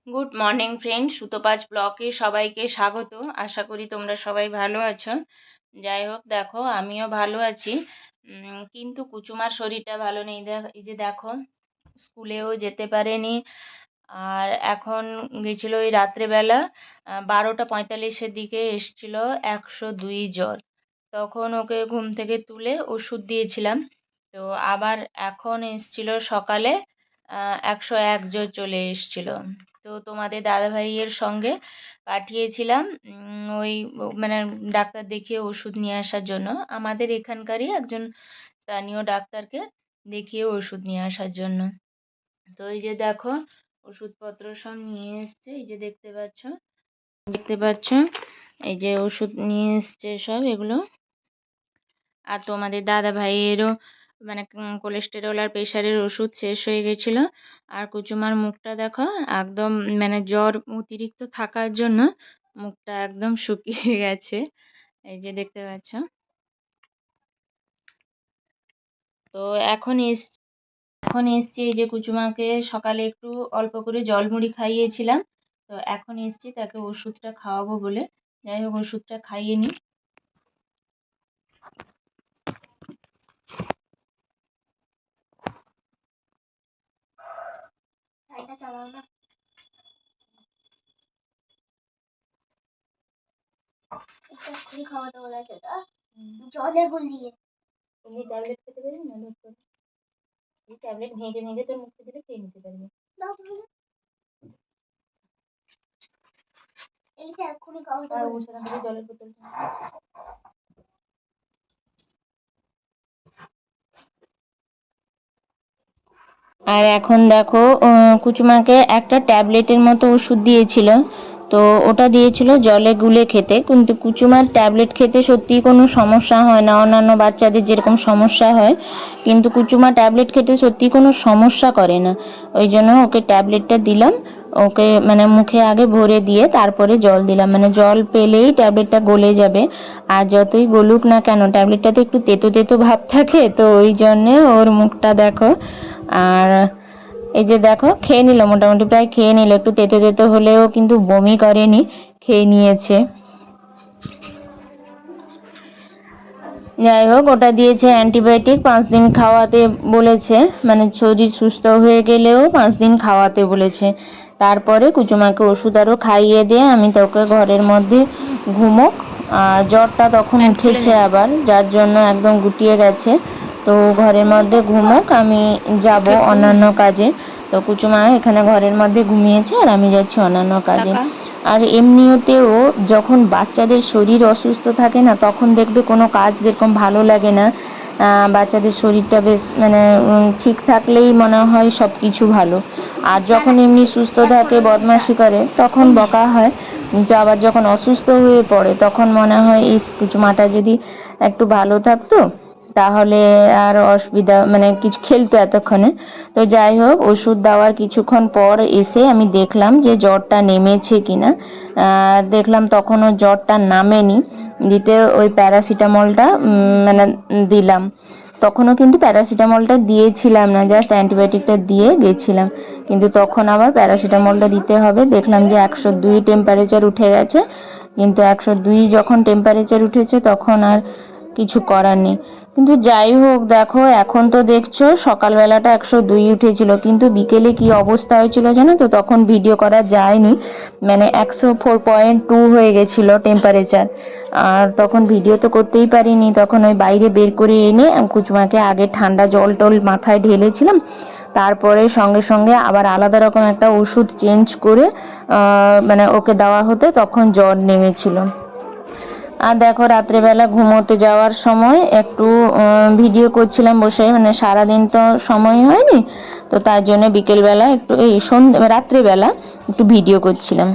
Good morning friend, সুতোপাজ ব্লকে সবাইকে স্বাগত। আশা করি তোমরা সবাই ভালো আছো। যাই হোক, দেখো আমিও ভালো আছি, কিন্তু কুচুমার শরীরটা ভালো নেই। এই যে দেখো, স্কুলেও যেতে পারেনি। আর এখন গেছিল ওই রাত্রেবেলা 12:45-এর দিকে এসছিল 102 জ্বর। তখন ওকে ঘুম থেকে তুলে ওষুধ দিয়েছিলাম। তো আবার এখন এসছিল সকালে 101 জ্বর চলে এসছিল। তো তোমাদের দাদাভাইয়ের সঙ্গে পাঠিয়েছিলাম ওই মানে ডাক্তার দেখিয়ে ওষুধ নিয়ে আসার জন্য, আমাদের এখানকারই একজন স্থানীয় ডাক্তারকে দেখিয়ে ওষুধ নিয়ে আসার জন্য। তো এই যে দেখো, ওষুধপত্র সব নিয়ে এসছে, এই যে দেখতে পাচ্ছ এই যে ওষুধ নিয়ে এসছে সব এগুলো। আর তোমাদের দাদা ভাইয়েরও মানে কোলেস্টেরল আর প্রেশারের ওষুধ শেষ হয়ে গেছিলো। আর কুচুমার মুখটা দেখো, একদম মানে জ্বর অতিরিক্ত থাকার জন্য মুখটা একদম শুকিয়ে গেছে, এই যে দেখতে পাচ্ছ। তো এখন এসছি এই যে কুচুমাকে সকালে একটু অল্প করে জল মুড়ি খাইয়েছিলাম। তো এখন এসছি তাকে ওষুধটা খাওয়াবো বলে। যাই হোক, ওষুধটা খাইয়ে নিই। খাওয়াতে বলেছে জলে গুলিয়ে। তুমি ট্যাবলেট খেতে পারবি না? এই ট্যাবলেট ভেঙে ভেঙে তোর মুখে দিলে খেয়ে নিতে পারবি। এইটা এক্ষুনি খাওয়াতে বলেছে। জলের বোতলটা আর এখন দেখো, কুচুমাকে একটা ট্যাবলেটের মতো ওষুধ দিয়েছিল। তো ওটা দিয়েছিল জলে গুলে খেতে, কিন্তু কুচুমার ট্যাবলেট খেতে সত্যিই কোনো সমস্যা হয় না, অন্যান্য বাচ্চাদের যেরকম সমস্যা হয়, কিন্তু কুচুমা ট্যাবলেট খেতে সত্যিই কোনো সমস্যা করে না। ওই জন্য ওকে ট্যাবলেটটা দিলাম। ওকে মানে মুখে আগে ভরে দিয়ে তারপরে জল দিলাম, মানে জল পেলেই ট্যাবলেটটা গলে যাবে। আর যতই গলুক না কেন, ট্যাবলেটটা তো একটু তেতো তেতো ভাব থাকে, তো ওই জন্যে ওর মুখটা দেখো। আর এই যে দেখো, খেয়ে নিল, মোটামুটি প্রায় খেয়ে নিল, একটু তেতো তেতো হলেও কিন্তু বমি করেনি, খেয়ে নিয়েছে। যাই হোক, ওটা দিয়েছে অ্যান্টিবায়োটিক, 5 দিন খাওয়াতে বলেছে, মানে শরীর সুস্থ হয়ে গেলেও 5 দিন খাওয়াতে বলেছে। তারপরে কুচুমাকে ওষুধ আরও খাইয়ে দিয়ে আমি তোকে ঘরের মধ্যে ঘুমোক। জ্বরটা তখন উঠেছে আবার, যার জন্য একদম গুটিয়ে গেছে। তো ঘরের মধ্যে ঘুমোক, আমি যাব অন্যান্য কাজে। তো কুচুমা এখানে ঘরের মধ্যে ঘুমিয়েছে আর আমি যাচ্ছি অন্যান্য কাজে। আর এমনিতেও যখন বাচ্চাদের শরীর অসুস্থ থাকে না, তখন দেখবে কোনো কাজ যেরকম ভালো লাগে না। বাচ্চাদের শরীরটা বেশ মানে ঠিক থাকলেই মনে হয় সব কিছু ভালো। আর যখন এমনি সুস্থ থাকে, বদমাশি করে, তখন বকা হয়। কিন্তু আবার যখন অসুস্থ হয়ে পড়ে তখন মনে হয় কুচুমাটা যদি একটু ভালো থাকতো, তাহলে আর অসুবিধা মানে কিছু খেলতো এতক্ষণে। তো যাই হোক, ওষুধ দেওয়ার কিছুক্ষণ পর এসে আমি দেখলাম যে জ্বরটা নেমেছে কিনা। দেখলাম তখনও জ্বরটা নামেনি, দিতে ওই প্যারাসিটামলটা মানে দিলাম। তখনও কিন্তু প্যারাসিটামলটা দিয়েছিলাম না, জাস্ট অ্যান্টিবায়োটিকটা দিয়ে গেছিলাম, কিন্তু তখন আবার প্যারাসিটামলটা দিতে হবে। দেখলাম যে 102 টেম্পারেচার উঠে গেছে, কিন্তু 102 যখন টেম্পারেচার উঠেছে তখন আর কিছু করার নেই। কিন্তু যাই হোক, দেখো এখন তো দেখছো সকালবেলাটা 102 উঠেছিল, কিন্তু বিকেলে কি অবস্থা হয়েছিল জানো তো? তখন ভিডিও করা যায়নি, মানে 104.2 হয়ে গেছিলো টেম্পারেচার। আর তখন ভিডিও তো করতেই পারিনি, তখন ওই বাইরে বের করে এনে কুচুমাকে আগে ঠান্ডা জল টল মাথায় ঢেলেছিলাম, তারপরে সঙ্গে সঙ্গে আবার আলাদা রকম একটা ওষুধ চেঞ্জ করে মানে ওকে দেওয়া হতে তখন জ্বর নেমেছিল। আর দেখো, রাত্রেবেলা ঘুমোতে যাওয়ার সময় একটু ভিডিও করছিলাম বসে, মানে সারাদিন তো সময় হয়নি, তো তার জন্য বিকেলবেলা একটু রাত্রেবেলা একটু ভিডিও করছিলাম।